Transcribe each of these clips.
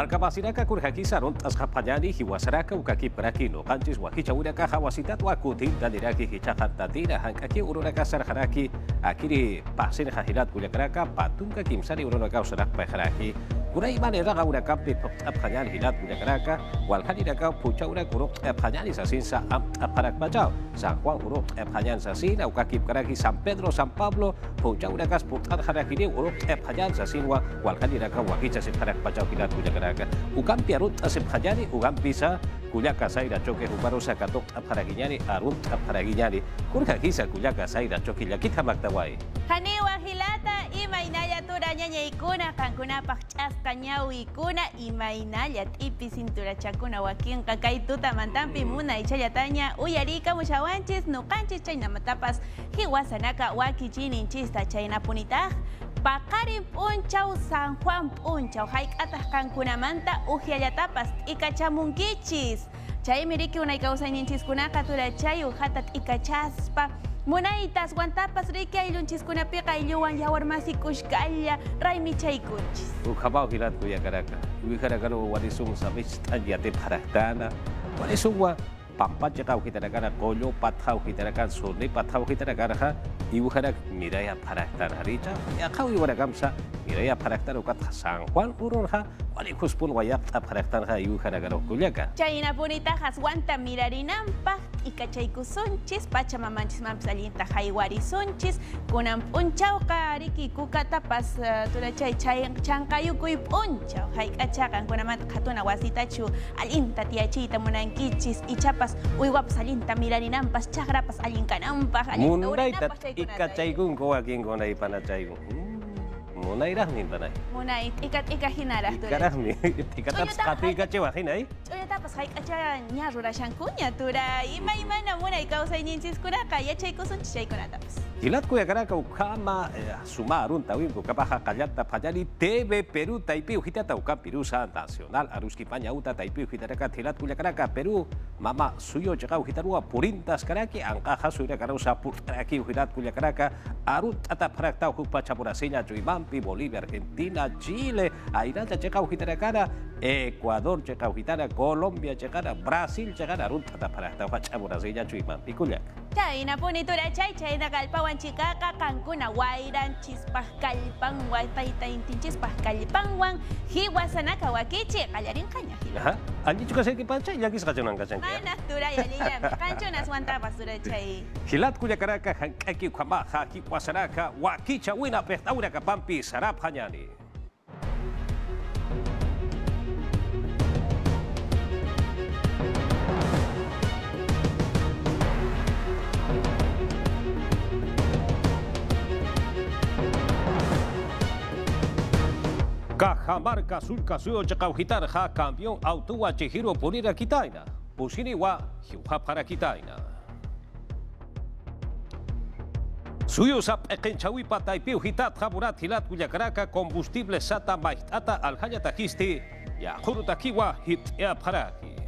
Marka pasinaka kurhaki saron tas kapanyani hiwasaraka ukaki peraki no kancis wakicha uraka hawasitat wakutin dan diraki hicakarta tira hankaki urunaka sarharaki akiri pasin hahilat kujakaraka patungka kimsari urunaka usarak paharaki kurai manera uraka pip apanyani hilat kujakaraka walhani daka pucha urak uruk apanyani sasinsa aparak bacau San Juan uruk apanyani sasina ukaki peraki San Pedro San Pablo pucha urakas putar haraki ni uruk apanyani sasinwa walhani daka wakicha siparak bacau hilat kujakaraka Ugampi arut asip hajani ugampi sa kulyaka saira choke hubarosa katok aparaginyani arut aparaginyani kurka kisa kulyaka saira choke yakit hamaktawai Haniwa hilata imainaya turanya nyaikuna kankuna pakchas kanyau ikuna imainaya tipi cintura chakuna wakin kakaitu tamantampi muna ichayatanya uyarika mushawanchis nukanchis chayna matapas hiwasanaka waki chininchista chayna punitah Pakari punchau San Juan punchau haik atas kankunamanta uhiayatapas ikachamunkichis. Chay miriki unay kausaninchis kunaka tura chayu hatat ikachaspa. Munaitas guantapas riki aylunchis kunapika ayluwan yawar masikushkalla raimi chaykunchis. Ukhabao hilat kuya karaka. Uikarakaro warisung samich tanyate parahtana. Warisungwa pampat cakau kita nakana kolyo pathau kita nakan sone pathau kita nakana ha ibu kanak miraya paraktar harica ya kau ibu nakamsa miraya paraktar ukat San Juan urun ha wali kuspun wayak paraktar ha ibu kanak kuliaka Chayna punita haswanta mirarinampa ikachayku sunchis pachamamanchis mamsalinta haywari sunchis kunam punchau kariki kukatapas turachay chankayukuy punchau haykachakan kunamanta katuna wasitachu alinta tiachita munankichis ichapa Uywap salinta mirarinampas chagrapas alinkanampas Munay tat ikachaygun ko aking ko na ipanachaygun Munay rahmin panay Munay ikat ikahinarah Ikarahmi ikatats kati ikachewahin ay Oya tapas haik acha nyarura shankunya tura ima na munay kausay ninchis kunaka yachay kusun chay kunatapas Hilat ko yakaraka ukama sumarun tawin ko kapaha kalyata pajali TV Peru Taipei uhita tauka Pirusa Nacional Aruski Paña uta Taipei uhita raka hilat ko yakaraka Peru mama suyo chaka uhita ruwa purintas karaki angkaha suya karausa purtaraki uhilat ko yakaraka arut ata parakta uhupa chapurasenya Chuimampi Bolivia Argentina Chile airacha chaka uhita rakara Ecuador chaka uhita Colombia chaka Brasil chaka arut ata parakta uhupa chapurasenya Chuimampi kulyak Chay na punitura chay na kalpawan chikaka kankuna wairan chispah kalpang waitay chispah kalpangwang hiwasanaka wakichi kallarin kanya Aha, anji juga saya kipancay lagi sekacang kacang ya. Mana tura yaliya kancho naswanta pasura chay Hilat kuya karaka hankaki kwama haki wasaraka wakicha wina pehtaura kapampi sarap hanyani. Cajamarca sulka suyo chakauhitar ha campeón autua chihiro ponira kitaina. Pusini wa hiuha para kitaina. Suyo sap ekenchawi pataipiu hitat haburat hilat kuyakaraka combustible sata maitata alhaya takisti ya hurutakiwa hit ya paraki.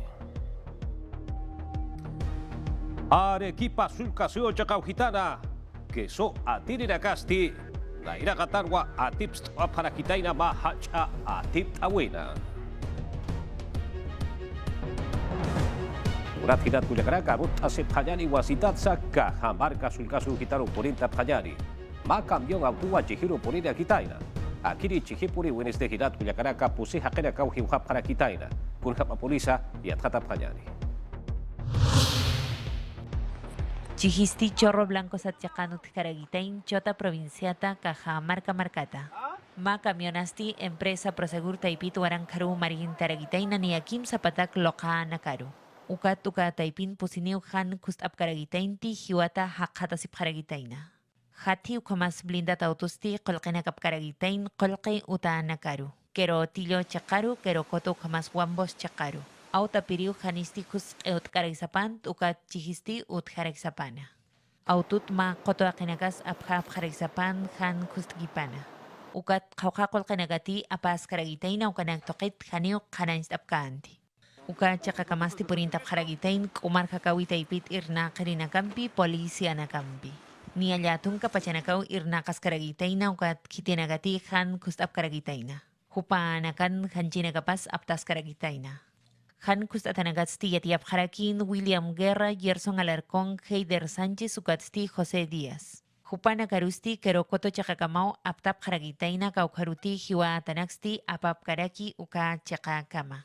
Arequipa sulka suyo chakauhitana que so atirira kasti Naira katarwa atips para kitaina mahacha atip awena. Urat hidat kujakaraka rut asip hanyani wasitat sa Cajamarca sulkasu hitaru porinta hanyani. Ma cambion autua chihiro ponida kitaina. Akiri chihipuri weneste hidat kujakaraka pusi hakena kau hiuha para kitaina. Kunhapa polisa yatata hanyani. Chihisti Chorro Blanco Satyakanut Caraguitain, Chota Provinciata, Cajamarca Marcata. Ma camionasti, empresa Prosegur Taipit Warankaru Marin Taraguitaina ni Akim Zapatak Loka Nakaru. Ukat uka Taipin Pusiniu Han Kustap Caraguitainti, Hiwata Hakatasip Caraguitaina. Hati ukamas blindat autosti, Kolkena Kap Caraguitain, Kolke Uta Nakaru. Kero Tillo Chakaru, Kero Koto Ukamas Wambos Chakaru. Auta piriu hanistikus eut karaisapan ukat chihisti ut haraisapana. Autut ma koto akinagas abhaf haraisapan han kustgipana. Ukat kawkakol kanagati apas karagitaina ukanag tokit haniuk hanains apkanti. Ukat chakakamasti purintap haragitain kumar kakawita ipit irna karinakampi polisi anakampi. Ni alyatung kapachanakaw irna kas karagitaina ukat kitinagati han kustap karagitaina. Hupanakan hanjina kapas aptas karagitaina. Han kustatanagatsti yatiap harakin William Guerra, Gerson Alarcón, Heider Sánchez, Ugatsti, José Díaz. Hupana karusti kerokoto chakakamau aptap haragitaina kaukaruti hiwa tanaksti apap karaki uka chakakama.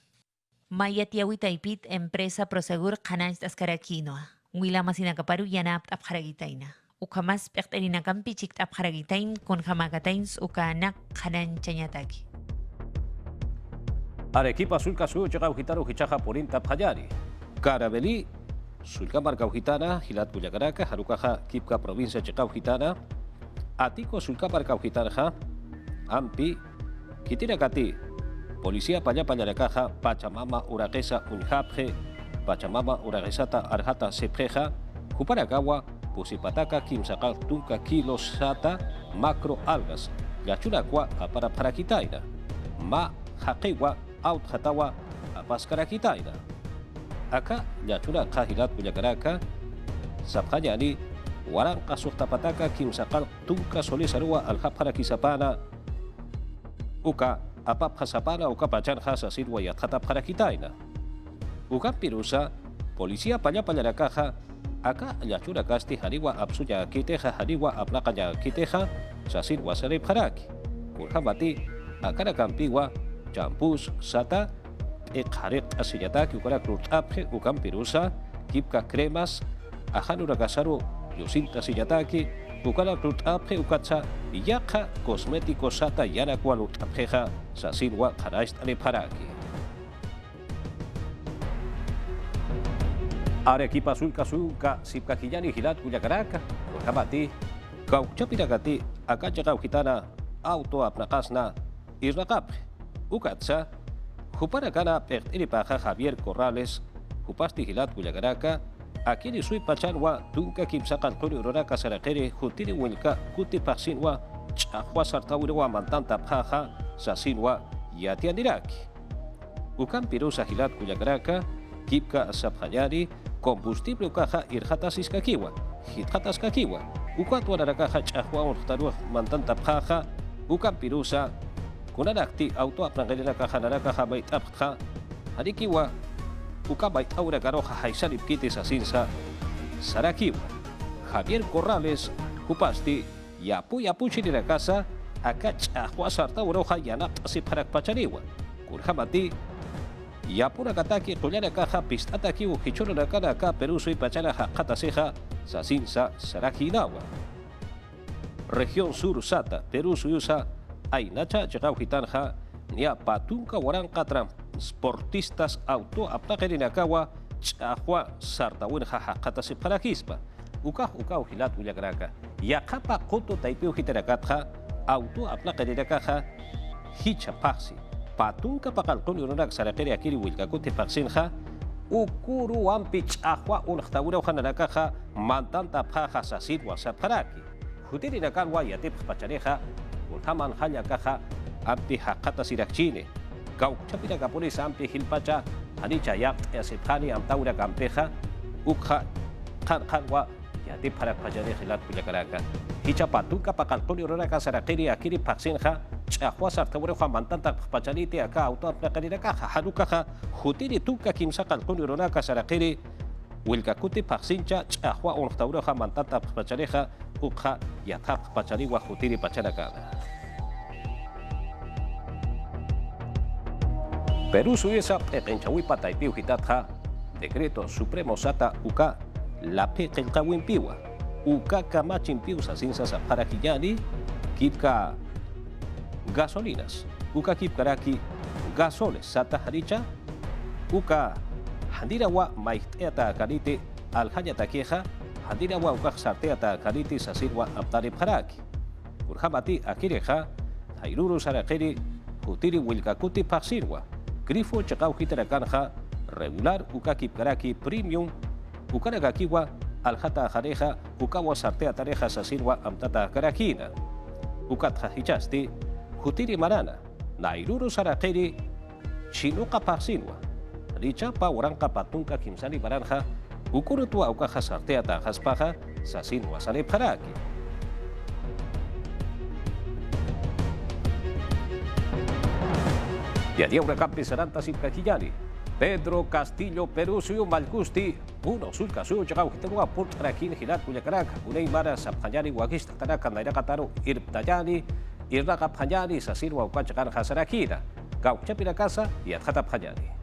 Mayatiawita ipit empresa Prosegur kanais askarakinoa. Wila masinakaparu yana aptap haragitaina. Ukamas pekterinakampi chiktap haragitain kon hamakatains uka anak kanan chanyataki. Arequipa sulka su chakau gitaro hichaja porinta payari. Carabelí sulka marcau gitana hilat Cuyacaraka harukaja kipka provincia chakau gitana. Atiko sulka marcau gitana ampi kitirakati policía paya payarakaja Pachamama Uraquesa Unjapje Pachamama Uraquesata Arjata Sepjeja Juparakawa Pusipataka Kimsakal Tunka Kilos Sata Macro Algas Yachunakwa para Parakitaina Ma Hakewa Out Hatawa Apaskarakitaina Aka Yachuna Kahilat Cuyacaraka Sapjayani Warang Kasutapataka Kimsakal Tunka Solisarua Aljaparakisapana Uka apap hasapana uka pacar hasa sirwa yathatap harakitaina. Uka pirusa polisia panya panyarakaja aka yachura kasti hariwa apsuya kiteja hariwa aplakanya kiteja sasirwa sarip haraki. Kurhamati akara kampiwa champus sata ekharek asiyataki ukara krutapje ukam pirusa kipka cremas ahanura kasaru yusinta siyataki ukala krutapje ukatsa yaka cosmético sata yana kualutapjeja sasirwa karaistale paraki. Arequipa sulka sulka sipkakillani hilat Cuyacaraka Kamati kauchapiragati akacha kaujitana auto apnakasna irnakapje ukatsa juparakana pertiripaja Javier Corrales jupasti hilat Cuyacaraka Akiri sui pachanwa tunka kimsakan kuri uroraka sarakere jutiri wilka kuti paksinwa chahwa sartawirwa mantanta paja sasinwa yatiandiraki. Ukan pirusa hilat Cuyacaraka kipka sapjayari combustible ukaja irjatas iskakiwa hitjatas kakiwa ukatwa narakaja chahwa urtaruwa mantanta paja ukan pirusa kunarakti auto apnangelina kaja narakaja baitapja harikiwa uka bait aura garoja haisalip kitis asinsa sarakiwa Javier Corrales kupasti yapu chirira casa akach ahwa sarta uroja yanap siparak pachariwa kurhamati yapura kataki kulyana kaja pistataki ukichoro nakana ka peruso y pachara hakataseja sasinsa sarakinawa región sur sata peruso yusa ainacha chakauhitanja nia patunka waranka transportistas auto aptakelinakawa chahua sartawin hahakata separakispa ukah hilat Cuyacaraka yakapa koto taipiu hiterakatja auto aptakelinakaja hicha paksi patunka pakalkon yuronak sarakeri akiri wilkakote paksinja ukuru ampi chahua unaktawira uhanarakaja mantanta paja sasirwa saparaki hutirinakanwa yatip pachareja ulhaman hanyakaja ampi hakata sirakchine kau chapira kapolis ampi hilpacha hanicha ya asepani amtaura kampeja ukha kanwa yatip parak pachare hilat Cuyacaraka hicha patuka pakalkoni uroraka sarakeri akiri paksinja chahwa sartawure mantanta pacharite aka auto apnakaniraka harukaja hutiri tuka kimsa kalkoni uroraka sarakeri wilkakuti paksincha chahwa unaktawure mantanta pachareja ukha yatap pachariwa hutiri pacharakana. Perú suiza pekenchawipa taipiu hitatja decreto supremo sata uka la pekenchawimpiwa uka kamachimpiu sasinsa saparakillani kipka gasolinas uka kipkaraki gasoles sata haricha uka handirawa maiteata karite alhayata queja handirawa uka sarteata karite sasirwa aptare paraki urhamati akireja hairuru sarakeri hutiri wilkakuti paksirwa grifo chakau hiterakanja regular uka kipkaraki premium ukaragakiwa alhata jareja ukawa sartea tareja sasirwa amtata karakina ukatja hichasti hutiri marana nairuru sarakeri chinuka paksinwa richa pa urangka patunka kimsani baranja ukurutua ukaja sartea ta haspaja sasinwa sare paraki. Y a una campi saranta sin cajillani. Pedro Castillo Perusio Malcusti, uno sulca suyo llegau hitanua port rakin hilat kuya karaka, unay mara sa panyani wagista karaka naira kataro irptayani, irraga panyani sa sirwa ukachakan hasarakira, gau chapira casa y adjata panyani.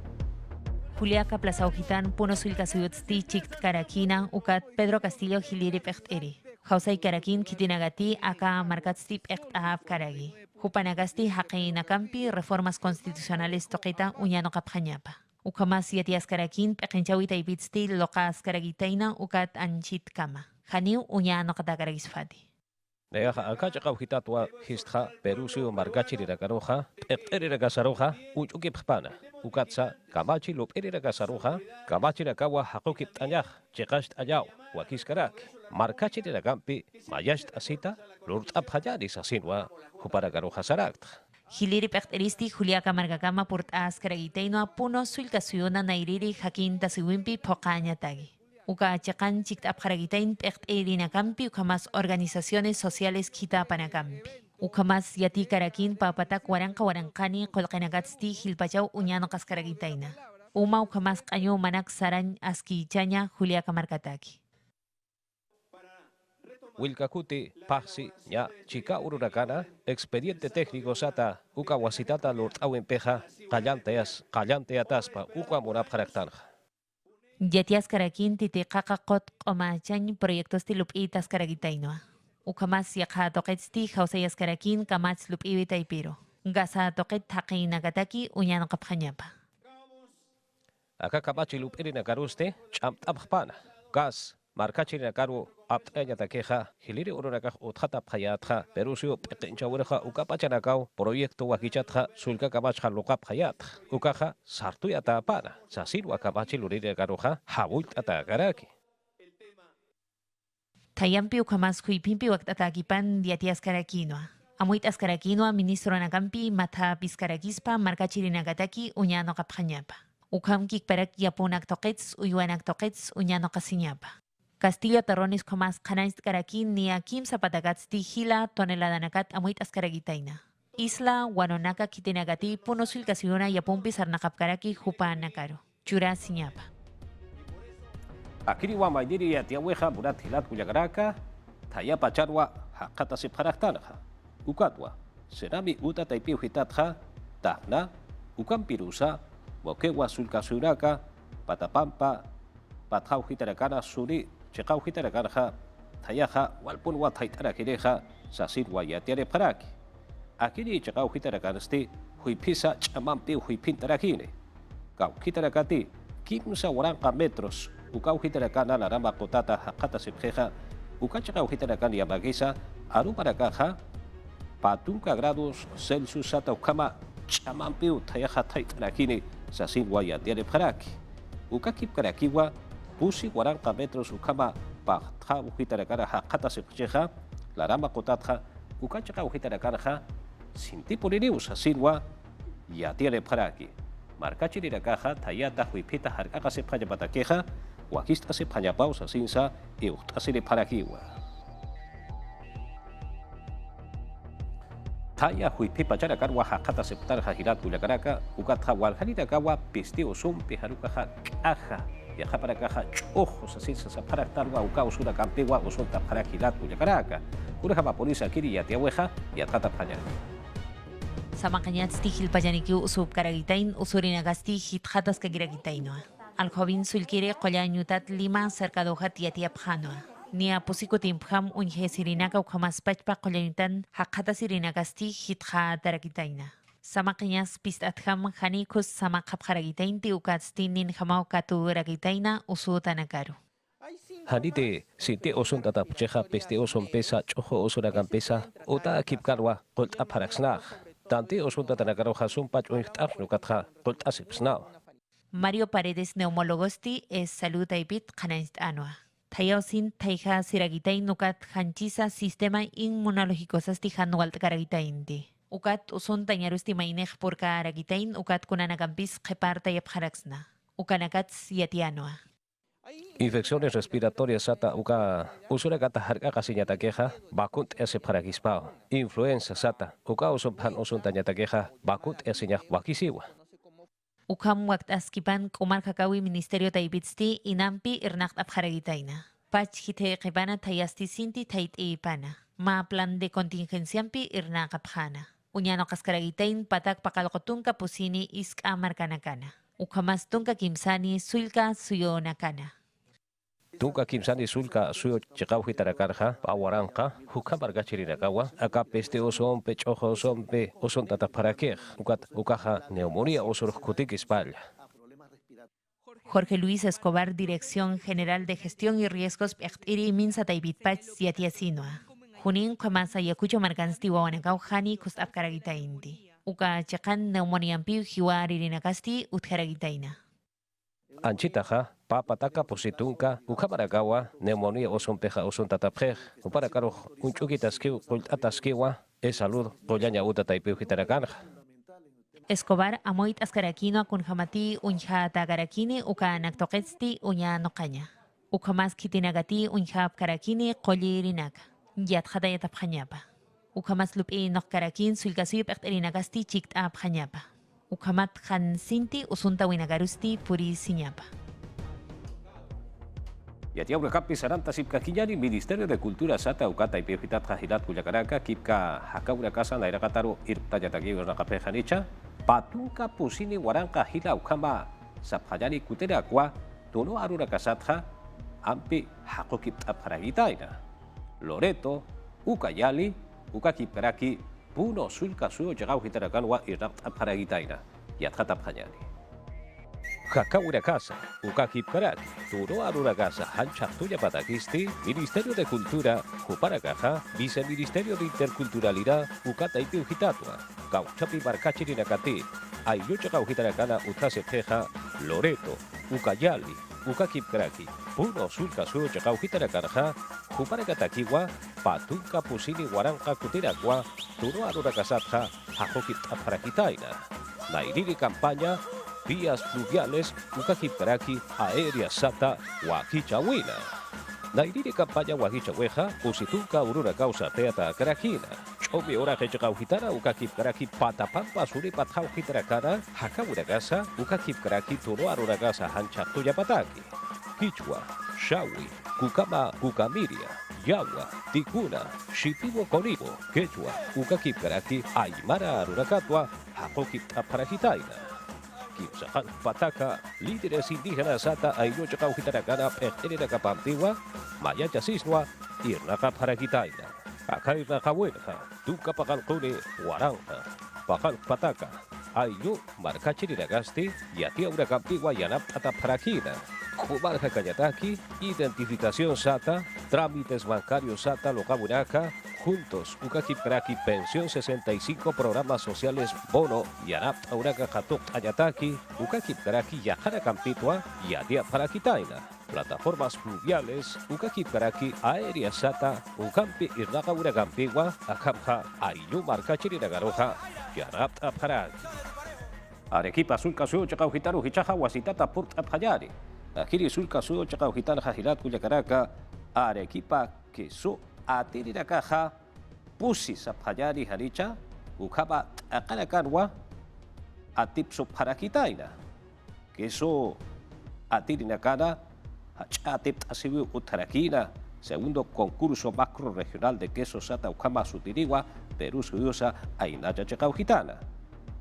Juliaca Plaza Ojitan, Puno Sulca Suyutsti, Chict Karakina, Ucat Pedro Castillo Hiliri Pecht Eri. Hausay Karakin, Kitinagati, Aka Markatsti Pecht Ahab Karagi. Jupanagasti, Hakaina Campi, Reformas Constitucionales Toqueta, Uñano Kapjañapa. Ukamas Yatias Karakin, Pekenchawita Ibitsti, Locas Karagitaina, Ucat Anchit Kama. Haniu, Uñano Katagaragisfati. Neaja akacha hitatwa histha Perusio Margachiri Ragaroja, Eri Ragasaroja, Uchuki Pana, Ukatsa, Kamachi Luperi Ragasaroja, Kamachi Rakawa Hakokip Tanyaj, Chekast Ayau, Wakiskarak, Margachiri Ragampi, Mayast Asita, Lurt Abhayadis Asinwa, Huparagaroja Sarakt. Hiliri Pechteristi, Juliaca Margagama Port Askaragitaino, Puno Sulcasiona Nairiri, Hakin Tasiwimpi, Pokaña Tagi. Uka chakan chikt apjaragitain pecht erina campi ukamas organizaciones sociales kita panacampi. Ukamas yati karakin papatak waranka warankani kolqenagatsti hilpachau uñano kaskaragitaina. Uma ukamas qaño manak saran aski chaña Juliaca Markataki. Wilcacuti, Paxi, Ya, Chica Ururakana, expediente técnico Sata, Uka Wasitata Lord Awenpeja, Callante Ataspa, Uka Morapjaraktanja. Yatias Karakin titi kakakot omachan proyectos ti lupitas karagitainoa. Ukamas yakha toqetsti hausayas Karakin kamats lupiwi taipiro. Gasa toqet haqi nagataki uñano kapjañapa. Acá Kamachi Lupiri Nagaruste, Champ Abhpana, Gas, Marcachi Nagaru, Aptaña Takeja, Hiliri Urunaka Uthata Payatja, Perusio, Petenchauraja, Ukapachanakau, Proyecto Wakichatja, Sulka Kamachja Lukap Hayat, Ukaja, Sartuyata Pana, Sasirwa Kamachi Luriri Garuja, Hawultata Garaki. Tayampi ukamas huipimpi waktatakipan diatias Karakinoa. Amuit Askarakinoa, ministro Nakampi, Mata Piskaragispa, Marcachiri Nagataki, uñano kapjañapa. Ukam kikparak yapunak toqets, uyuanak toqets, uñano kasiñapa. Castillo Terrones Comas Canais Karakin ni Akim Zapatagatsti Hila Tonelada Amuit Askaragitaina. Isla Wanonaka Kitinagati Puno Sulcasiona Yapumpi Sarnakapkaraki Jupa Nakaro. Chura Siñapa. Akiri wa maidiri ya tiaweja Murat Hilat Kuyagaraka, Tayapa Charwa, Hakata Sipharaktanja. Ukatwa, Serami Uta Taipi Hitatja, Tahna, Ukam Pirusa, Bokewa Sulcasuraka, Patapampa, Patau Hitarakana Suri, Chekau Hitarakarja, Tayaja, Walpunwa Taitarakireja, Sasirwa Yatiare Paraki. Akiri Chekau Hitarakarsti, Huipisa Chamampi Huipintarakine. Kau Hitarakati, Kimsa Waranka metros, Ukau Hitarakana Larama Kotata Hakata Sipjeja, Ukachakau Hitarakan Yamagisa, Aruparakaja, Patunka grados Celsius Sata Ukama, Chamampi Tayaja Taitarakine, Sasirwa Yatiare Paraki. Ukakip Karakiwa, Pusi 40 metros ukama pakta uhitarakana hakata sepcheja, larama kotatja, ukachaka uhitarakana, sintipurinius asinwa, yatiare paraki. Marcachiri rakaja, tayata huipita harkaka sepanya batakeja, wakista sepanya pausa sinsa, y uktasiri parakiwa. Taya huipipa jarakarwa hakata septar hajirat kuyakaraka, ukatja walharirakawa pistio sum piharukaja kaja. Viaja para caja ojos así se para talwa uka usura campegua o solta para girat Kuyakaraka. Ureja polisa kiri ya tiaweja y atata pañana. Samakanyat stihil payaniki usub karagitain usurinagasti hitjatas kagiragitainoa. Al joven sulkire qoyanyutat lima cerca de hojat yatiapjanoa. Nia pusiko timpjam unjesirinaka ukamas pachpa qoyanyutan hakata sirinagasti hitja taragitaina. Samakanyas pistatham hanikus samakapjaragitain ti ukatstinin hamau katu ragitaina usutanakaru. Hanite sinte osun tatapcheja peste osun pesa chojo osuragan pesa ota kipkarwa qolt aparaxnaj. Tante osun tatanakaro hasun pach untaf nukatja qolt asipsnao. Mario Paredes neumologosti es salud aipit kananst anua. Tayosin taija siragitain nukat hanchisa sistema inmunológico sasti hanualt karagitainti. Ukat usun tañarusti mainej porka aragitain ukat kunanagampis qeparta yapjaraxna. Ukanakats yatianoa. Infecciones respiratorias sata uka usura kata harga kasihnya takeha bakut ese paragispao. Influenza sata uka usumpan usuntanya takeha bakut esinya wakisiwa. Ukam wakt askipan kumar kakawi Ministerio Taibitsti inampi irnakt abjaragitaina. Pach hite kibana tayasti sinti tait ipana. Ma plan de contingenciampi irnak abjana. Unyano kaskaragitain patak pakalokotunka pusini isk amarkanakana. Ukamas tunka kimsani sulka suyo nakana. Tunka kimsani sulka suyo chikau hitarakarja pawaranka hukam bargachirinakawa aka peste oson pechojo oson pe oson tataparakej ukaja neumonía osor kutik espalda. Jorge Luis Escobar, Dirección General de Gestión y Riesgos Pectiri Minsa Taibitpach Siatiasinua. Junin Kamasa Yakucho Margansti Wawanakau Hani Kustap Karagita Indi. Uka Chakan Neumoniampi Hiwari Rinakasti Utkaragitaina. Anchitaja, papataka positunka, ukabaragawa, neumonía oson peja oson tataprej, uparakaro unchukitaskiw kultataskiwa, salud pollaña uta taipiu hitarakarja. Escobar amoit askarakino kunhamati unja tagarakini uka naktoqetsti unya noqaña. Ukamas kitinagati unja karakini qollirinak. Yatjata yatapjañapa. Ukamas lupi noqkarakin sulkasuyup aqterinagasti chikta apjañapa. Ukamat khan sinti usunta winagarusti puri siñapa. Yatiaura kapi saranta sipka kiñani Ministerio de Cultura sata ukata ipiuhitat jahilat kuyakaraka kipka hakaura kasa nairakataru irptayatakiwa nakapejanicha patunka pusini waranka hila ukama sapjayani kutera kwa tono arura kasatja ampi hakokip tapjaragitaina. Loreto, Ucayali, Ukakipkaraki, Puno sulka suyo llegau hitarakanwa irnak tapjaragitaina. Yatjatapjayani. Hakaura Casa, Ukakipkaraki, Turo Arura Casa, Hancha Tuya Patakisti, Ministerio de Cultura, Juparakaja, Viceministerio de Interculturalidad, Ukata Ipiujitatua, Gauchapi Barcachirinakati, Ayucha Gauhitarakana, Utasepeja, Loreto, Ucayali, Ukakipkaraki, Puno Sulka Suyo Gauhitarakaraja, Juparakatakiwa, Patunka Pusini Waranka Kutirakwa, Turo Arura Casatja, Hajokip Aparakitaina, Nairiri Campaña, vías fluviales, Ukakipkaraki, aérea sata, Huaquichawina. Nairiri campaña Huaquichaweja, Usitunka Urura causa teata Karakina. Chomi ora Hechagauhitara, Ukakipkaraki, Patapampa Suripat Hauhitarakana, Hakawuragasa, Ukakipkaraki, Turo Aruragasa, Hancha Tuyapataki. Quichua, Shawi, Kukama, Kukamiria, Yawa, Tikuna, Shipibo Konibo, Quechua, Ukakipkaraki, Aymara Arurakatua, Hakokip Aparajitaina. Kipsahan Pataka, líderes indígenas Sata, Ayucha Cauhitarakana, Pejterina Capamtigua, Mayacha Sisnua, Irnaka Paragitaina, Akaira Kawenja, Tuca Pacalcuni, Waranja, Pacal Pataka, Ayu, Marcachirinagasti, Yatia Campigua, Yanap Ataparakina, Kumarja Kayataki, Identificación Sata, Trámites Bancarios Sata, Locaburaca, Juntos, Ukakipkaraki, Pensión 65, Programas Sociales, Bono, Yanap, Auraca, Jatuk, Ayataki, Ukakipkaraki, Yajara Campitua, Yadia Parakitaina. Plataformas fluviales, Ukakipkaraki, Aérea Sata, Ukampi, Irnaka Uragampiwa, Akamja, Ayu Marcachirinagaroja, Yanap Aparaki. Arequipa, Sulka, Suyo, Chacauhitaru, Hichaja, Wasitata, Port Apjayari. Akiri, Sulka, Suyo, Chacauhitana, Jajilat, Cuyacaraka, Arequipa, Queso, Atiri caja, Pusi Sapjayari Haricha, Ukaba Akanakarwa, Atipso Parakitaina. Queso Atiri Nakana, Atip Asibu Utarakina, segundo concurso macro regional de queso Sata Ukama Sutiriwa, Perú Suyusa, Ainaya Chacauhitana.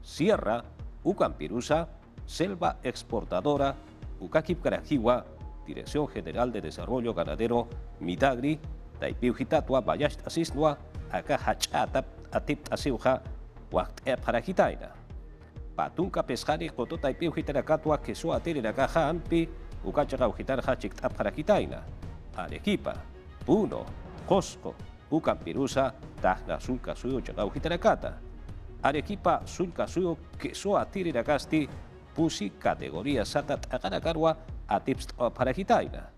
Sierra, Ucampirusa, Selva Exportadora, Ukakipkarajiwa, Dirección General de Desarrollo Ganadero, Mitagri, Taipiujitatua, Bayash Asisnua, Akahachatap, Atip Asiuja, Wakte Parajitaina. Patunka Pesjani, Koto Taipiujitaracatua, Queso Atirinacaja Ampi, Ukachagaujitar Hachik Parajitaina. Arequipa, Puno, Cosco, Ucampirusa, Tagna Sulka Suyo Chagaujitaracata. Arequipa, Sulka Suyo, Queso Atirinacasti, Pusi, categoría Satat Aganacarua, Atips Parajitaina.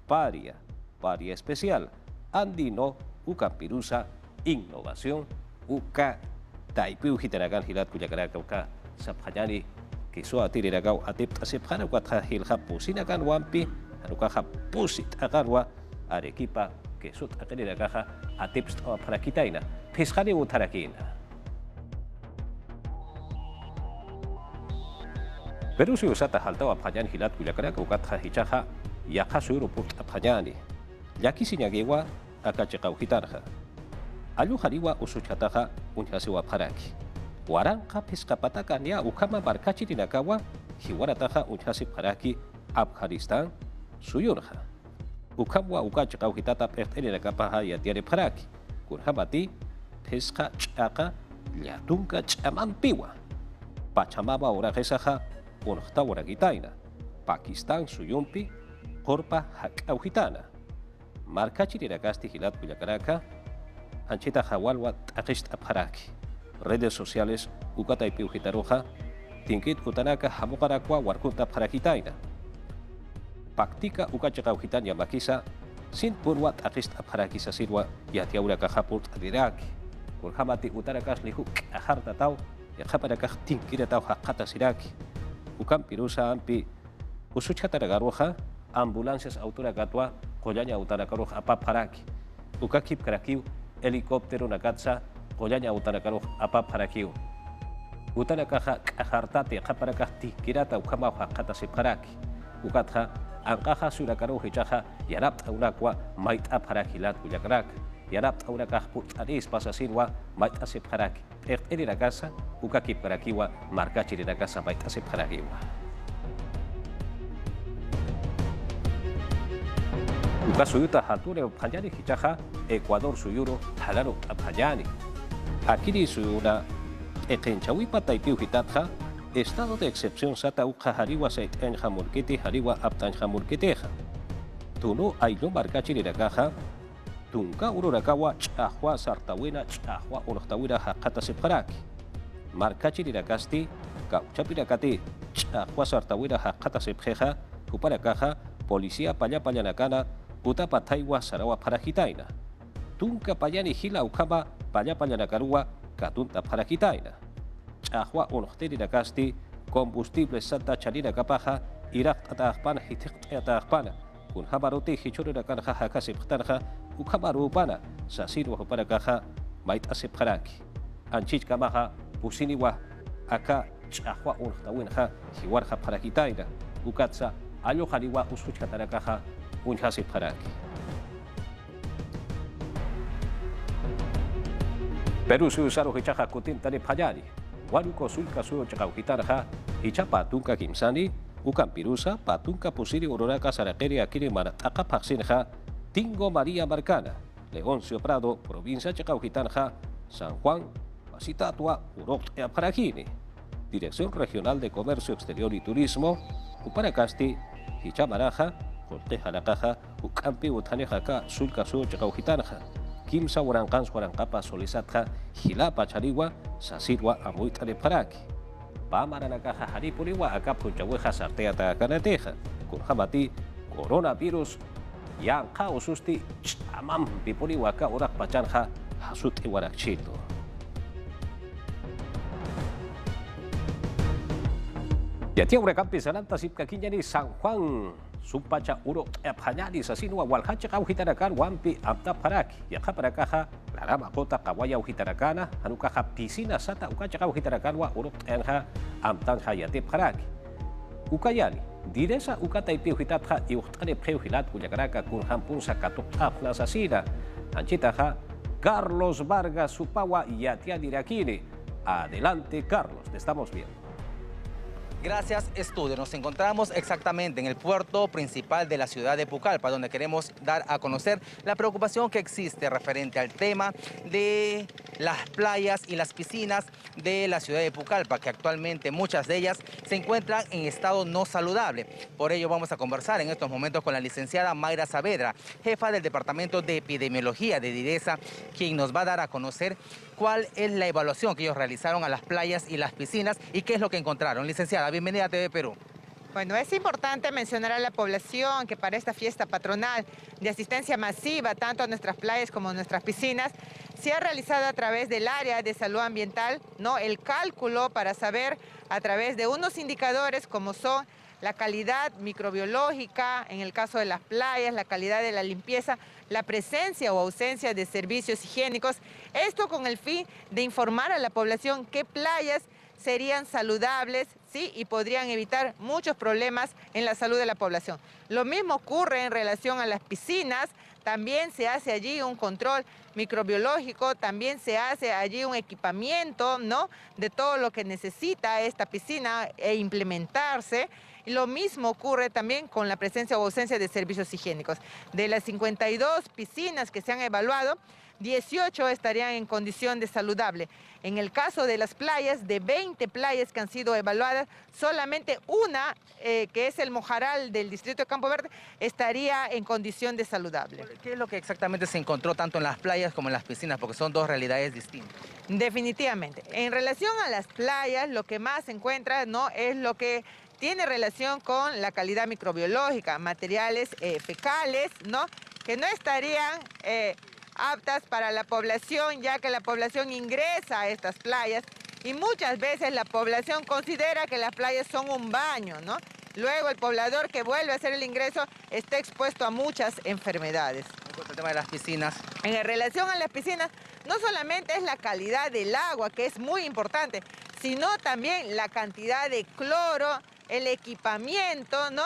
Paria, Paria Especial. Andino, Ucampirusa, Innovación, Uca, Taipiu Hitaragan Hilat Kuyakaraka, Uca, Sapjayani, Queso Atirinagau, Atip Asipjana, Guatajilja, Pusinagan Wampi, anukaja pusit agarwa Arequipa que sut akanira kaja atips para kitaina pescani utarakina. Pero si usata haltawa pajan hilat kuliakara ukatha hichaja yaka suru put apajani. Yaki sinyagewa akachekau hitarja. Alu hariwa usuchataja unhasiwa paraki. Waranka pescapatakan ya ukama barkachi dinakawa hiwarataja unhasi paraki Afghanistan suyurja. Ukamwa ukachekau hitata pertenera kapaha ya tiare paraki. Kurhamati pesca chaka yatunka chamampiwa. Pachamama ora gesaja unhta ora gitaina. Pakistan suyumpi korpa hakau hitana. Markachi dinakasti hilat kuliakaraka anchita hawalwa takist aparaki. Redes sociales ukata ipiu hitaroja tinkit utanaka hamukarakwa warkunta parakitaina. Paktika ukachakau hitanya makisa sin purwa takist aparakisa sirwa yatiaura kahapult adiraki. Kurhamati utarakas lihu aharta tau yakaparakah tinkira tau hakata siraki. Ukam pirusa ampi usuchataragaroja ambulancias autora katwa koyanya utarakaroja apaparaki. Ukakip karakiu helicóptero nakatsa koyanya utanakaroja apaparaki. Utanakaja kahartate kaparakah tinkirata ukama hakata siparaki. Ukatha angkaha surakaroja hichaja yarap taunakwa maita parakilat kuliakarak. Yarap taunakah putaris pasasirwa maita siparaki. Eri nakasa ukakip karakiwa markachi nakasa maita siparakiwa. Uka suyuta hature panyani hichaja Ecuador suyuro halaro apanyani. Akiri suyuna ekenchawipa taipiu hitatja estado de excepción sata uka hariwa sait enja murkiti hariwa aptanja murkiteja. Tuno ailo markachi nakaja tunka ururakawa chahwa sartawina chahwa unohtawira hakata separaki. Markachi nakasti kauchapirakati chahwa sartawira hakata sepjeja kuparakaja policía paya nakana utapa taiwa sarawa parakitaina. Tunka payani hila ukama paya nakarua katunta parakitaina. Chahwa unohteri nakasti combustible santa charina kapaja irak atahpana hitik atahpana kun habaruti hichuru nakana hakasi ptanja ukamaru pana sasiru para kaja mait asep haraki anchich kamaha pusiniwa aka chahwa untawinha hiwarha para kitaina ukatsa ayo hariwa usucha tarakaja unhasep haraki. Peru su usaru hichaja kutin tani payani waruko sulka suyo chakau hitarja hichapa tunka kimsani ukan pirusa patunka pusiri ururaka sarakeri akiri marataka paksinja Tingo María Marcana, Leoncio Prado, provincia Chacaujitanja, San Juan, Pasitatua, Urok Parajini, Dirección Regional de Comercio Exterior y Turismo, Uparacasti, Hichamaraja, Corteja la Caja, Ucampi, Utanejaka, Sulcasu, Chacaujitanja, Kimsa, Huarancans, Huarancapa, Solisatja, Gilapa, Charigua, Sasirua, Amuita de Paraki, Pamaranacaja, Haripuriwa, Acapu, Chahueja, Sarteata, Canateja, Kurhamati, Coronavirus, yang kau susti amam pipuri waka urak pacanha hasuti warak chito. Yatia urekampi sananta sip kakinya ni San Juan sumpacha urok apanyani sasinwa walhacha kau hitarakan wampi amta paraki ya kaparakaha larama kota kawaya uhitarakana hanukaha pisina sata ukacha kau hitarakan wa urok enha amtan hayate paraki ukayani diresa ukata ipiu hitatja iuhtane preu hilat kuliakaraka kun hampun sakatok apna sasina anchitaja Carlos Vargas Supawa yatia dirakini. Adelante Carlos, te estamos viendo. Gracias, estudio. Nos encontramos exactamente en el puerto principal de la ciudad de Pucallpa, donde queremos dar a conocer la preocupación que existe referente al tema de las playas y las piscinas de la ciudad de Pucallpa, que actualmente muchas de ellas se encuentran en estado no saludable. Por ello vamos a conversar en estos momentos con la licenciada Mayra Saavedra, jefa del Departamento de Epidemiología de DIRESA, quien nos va a dar a conocer cuál es la evaluación que ellos realizaron a las playas y las piscinas y qué es lo que encontraron. Licenciada, bienvenida a TV Perú. Bueno, es importante mencionar a la población que para esta fiesta patronal de asistencia masiva, tanto a nuestras playas como a nuestras piscinas, se ha realizado a través del área de salud ambiental, ¿no?, el cálculo para saber a través de unos indicadores como son la calidad microbiológica, en el caso de las playas, la calidad de la limpieza, la presencia o ausencia de servicios higiénicos. Esto con el fin de informar a la población qué playas serían saludables, ¿sí? Y podrían evitar muchos problemas en la salud de la población. Lo mismo ocurre en relación a las piscinas. También se hace allí un control microbiológico, también se hace allí un equipamiento, ¿no?, de todo lo que necesita esta piscina e implementarse. Y lo mismo ocurre también con la presencia o ausencia de servicios higiénicos. De las 52 piscinas que se han evaluado, 18 estarían en condición de saludable. En el caso de las playas, de 20 playas que han sido evaluadas, solamente una, que es el Mojaral del distrito de Campo Verde, estaría en condición de saludable. ¿Qué es lo que exactamente se encontró tanto en las playas como en las piscinas? Porque son dos realidades distintas. Definitivamente. En relación a las playas, lo que más se encuentra, ¿no?, es lo que tiene relación con la calidad microbiológica, materiales fecales, ¿no?, que no estarían aptas para la población, ya que la población ingresa a estas playas y muchas veces la población considera que las playas son un baño, ¿no? Luego el poblador que vuelve a hacer el ingreso está expuesto a muchas enfermedades. El tema de las piscinas. En relación a las piscinas, no solamente es la calidad del agua, que es muy importante, sino también la cantidad de cloro, el equipamiento, ¿no?,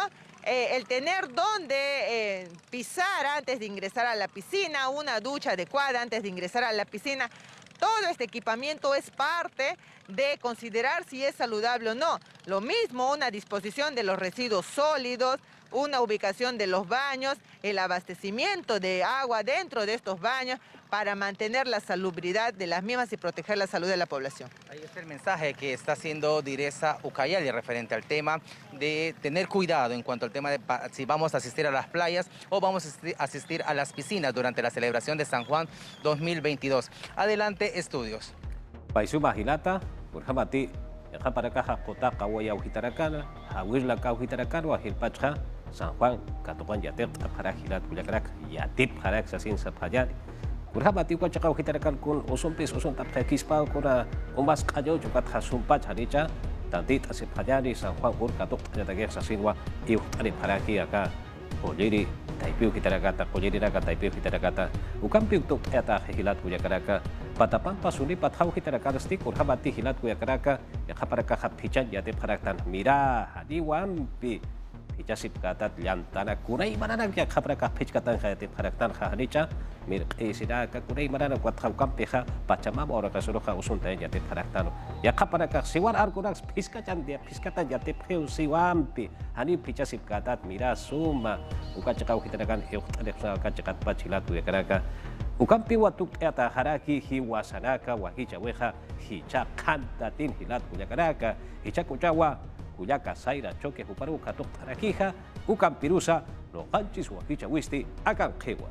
el tener donde pisar antes de ingresar a la piscina, una ducha adecuada antes de ingresar a la piscina. Todo este equipamiento es parte de considerar si es saludable o no. Lo mismo una disposición de los residuos sólidos, una ubicación de los baños, el abastecimiento de agua dentro de estos baños para mantener la salubridad de las mismas y proteger la salud de la población. Ahí está el mensaje que está haciendo Direza Ucayali referente al tema de tener cuidado en cuanto al tema de si vamos a asistir a las playas o vamos a asistir a las piscinas durante la celebración de San Juan 2022. Adelante, estudios. Paisuma Hilata, Urhamati, Yajaparakaja, Kotaka, Waya, Ujitarakana, Awisla, Ujitarakano, Ajilpacha, San Juan, Catopan, Yatep, Parajilat, Kuyakrak, Yatip, Harak, Sasin, Sapayari. Urhamati, Wachaka, Ujitarakan, Kun, Usumpis, Usuntap, Kispa, Kuna, Umas Kayo, Chupat, Hasumpach, Haricha, Tantita, Sapayari, San Juan, Urkatok, Yatagek, Sasinwa, Iutari, Paraki, acá, Poliri, Taipiu, Hitaragata, Poliri, Raka, Taipiu, Hitaragata, Ukampiu, Eta, Hilat, Kuyakaraka, Patapampa, Sunipat, Hau, Hitarakan, Stick, Urhamati, Hilat, Kuyakaraka, Yahaparaka, Hapichan, Yatip, Haraktan, Mira, Hadiwampi. Ijasip katat llantana kunai manana ya khabra ka phich katan khayate pharaktan khanicha mir qisida ka kunai manana kwat khawkam peha pachama ora ka suro kha usunta yate pharaktan ya khapara ka siwar ar kurak phiska chan dia phiskatan yate pheu siwampi hani phijasip katat mira suma uka chakau hitarakan heukta ka chakat pachila tu ekaraka ukampi watuk eta haraki hiwasanaka wahicha weha hicha kantatin hilat kuyakaraka hicha kuchawa Kuyaka Saira Choque Huparu Katok Tarakija, Ukampirusa, no Hanchis Wakicha Wisti, Akan Kewa.